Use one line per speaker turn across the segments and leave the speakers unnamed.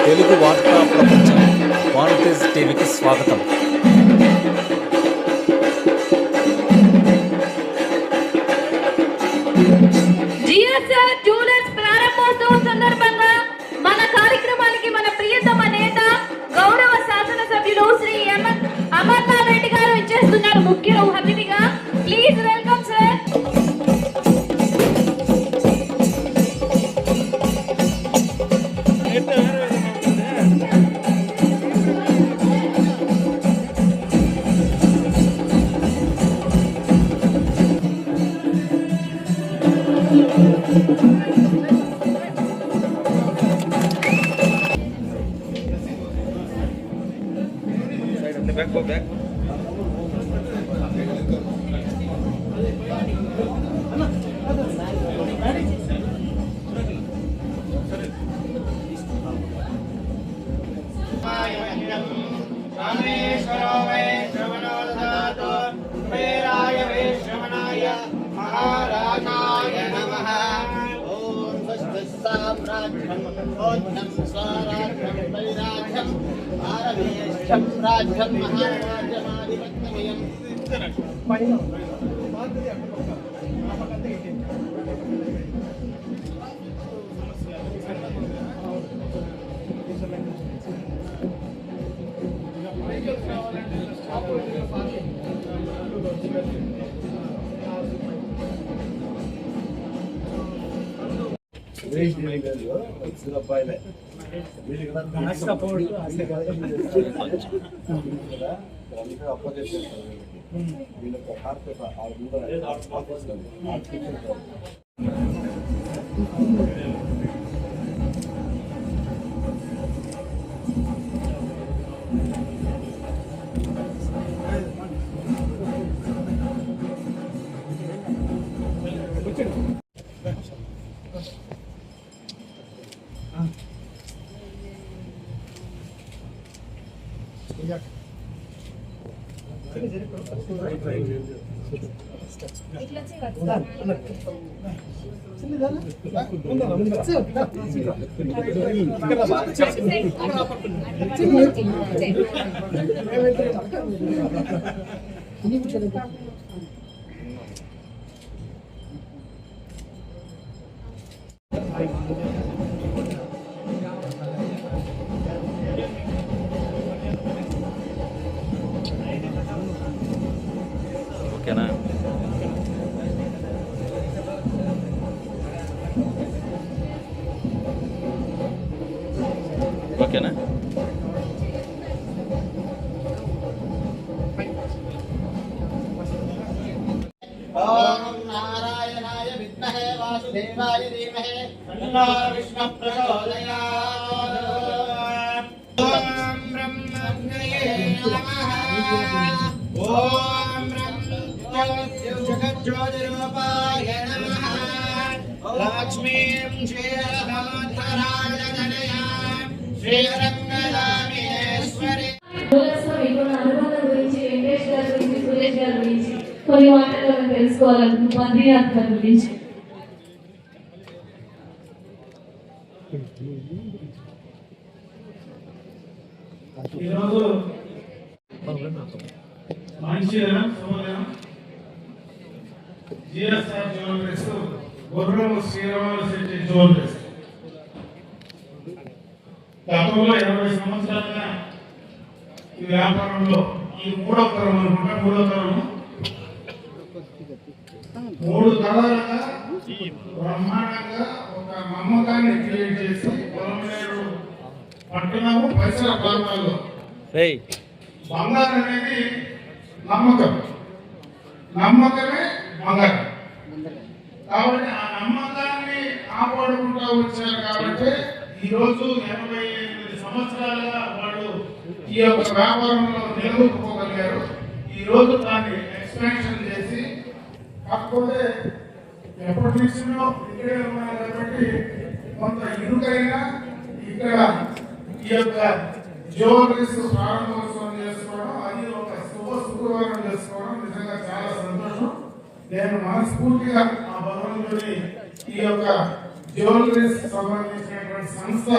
తెలుగు వార్తా ప్రపంచం వాల్టేజ్ టీవీకి స్వాగతం.
జిఎస్ఆర్ జ్యువెలర్స్ ప్రారంభోత్సవం సందర్భంగా మన కార్యక్రమానికి మన ప్రియతమ నేత గౌరవ శాసనసభ్యులు శ్రీ అమర్నాథ్ రెడ్డి గారు ఇచ్చేస్తున్నారు ముఖ్య అతిథిగా. Please welcome sir.
Go back.
రామేశ్వరో వై శ్రవణో దదాతు కుబేరాయ వై శ్రవణాయ మహారాజాయ నమః. ఓం స్వస్తి సామ్రాజ్యం భోజ్యం స్వరాజ్యం వైరాజ్యం భారతేశం రాజ్యం మహారాజ్యమాధిపత్యమయం.
ఓకేనా? ఓకేనా?
ఓం నారాయణాయ విద్మహే వాసుదేవాయ ధీమహి తన్నో విష్ణుః ప్రచోదయాత్. ఓం బ్రహ్మణ్యే నమః. ఓం జగజ్యోతిరూపాయ నమః. లక్ష్మీం క్షీరసాగరతనయాం శ్రీరంగదామేశ్వరి.
కొన్ని మాటలు తెలుసుకోవాలనుకుంటున్నాను బద్రీనాథ్ గారి గురించి.
ఈరోజు మంచిర్యాల జిఎస్ఆర్ జ్యువెలర్స్ గుర్రం శ్రీరాములు శెట్టి జ్యువెలర్స్ గతంలో 20 సంవత్సరాలుగా ఈ వ్యాపారంలో ఈ మూడో తరం అనుకుంటా, మూడు తరాలుగా బ్రహ్మాండంగా ఒక నమ్మకాన్ని క్రియేట్ చేసి పొలంనేరు పట్టణము పరిసర ప్రాంతాల్లో బంగారం అనేది నమ్మకమే బంగారం. కాబట్టి ఆ నమ్మకాన్ని కాపాడుకుంటూ వచ్చారు. కాబట్టి ఈరోజు 88 సంవత్సరాలుగా వాళ్ళు ఈ యొక్క వ్యాపారంలో నిలదొక్కుకోగలిగారు. ఈరోజు దాన్ని ఎక్స్పాన్షన్ చేసి, కాకపోతే ఎప్పటి నుంచో ఇక్కడే ఉన్నారు కాబట్టి కొంత ఇరుకైనా ఇక్కడ ఈ యొక్క జ్యువెలరీస్ ప్రారంభోత్సవం చేసుకోవడం, అది ఒక శుక్రవారం చేసుకోవడం నిజంగా చాలా సంతోషం. నేను మనస్ఫూర్తిగా ఆ భగవంతుని ఈ యొక్క జ్యువెలరీస్ సంబంధించినటువంటి సంస్థ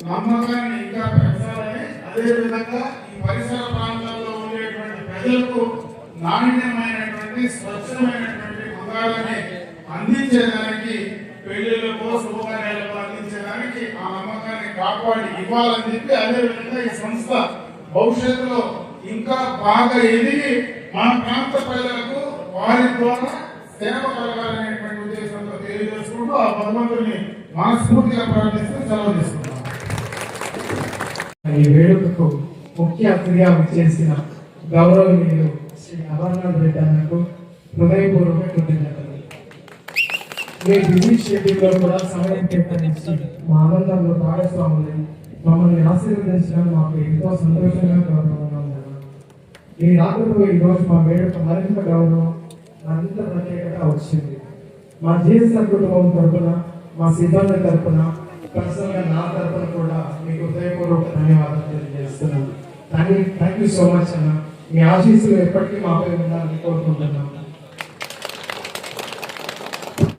నమ్మకాన్ని ఇంకా పెంచాలని, అదేవిధంగా ఈ పరిసర ప్రాంతాల్లో ఉండేటువంటి ప్రజలకు నాణ్యమైనటువంటి స్వచ్ఛమైనటువంటి మగాలని అందించేదానికి, పెళ్లిళ్ళకు శుభకార్యాలకు అందించేదానికి ఆ నమ్మకాన్ని కాపాడి ఇవ్వాలని చెప్పి, అదేవిధంగా ఈ సంస్థ భవిష్యత్తులో ఇంకా బాగా ఎదిగి మన ప్రాంత ప్రజలకు వారి ద్వారా సేవ కలగాలనేటువంటి ఉద్దేశంతో తెలియజేసుకుంటూ ఆ భగవంతుని మనస్ఫూర్తిగా ప్రార్థిస్తూ సెలవు తీసుకుంటాం.
ఈ వేడుకకు ముఖ్య అతిథిగా చేసిన గౌరవనీయులు శ్రీ అమర్నాథ్ రెడ్డి అన్నకు హృదయపూర్వక కృతజ్ఞతలు. మీ బిజీ షెడ్యూల్లో కూడా సమయం కేటాయించి మా ఆనందంలో భాగస్వాములు మమ్మల్ని ఆశీర్వదించడం మాకు ఎంతో సంతోషంగా గౌరవంగా ఉన్నారు. మీ రాకతో ఈరోజు మా వేడుక మరింత గౌరవం, మరింత ప్రత్యేకత వచ్చింది. మా జీఎస్ఆర్ కుటుంబం తరఫున, మా సిబ్బంది తరఫున, పర్సనల్గా నా తరఫున కూడా మీకు హృదయపూర్వక ధన్యవాదాలు తెలియజేస్తున్నాను. థ్యాంక్ యూ సో మచ్ అన్న. మీ ఆశీస్సులు ఎప్పటికీ మాపై ఉండాలని కోరుకుంటున్నాం.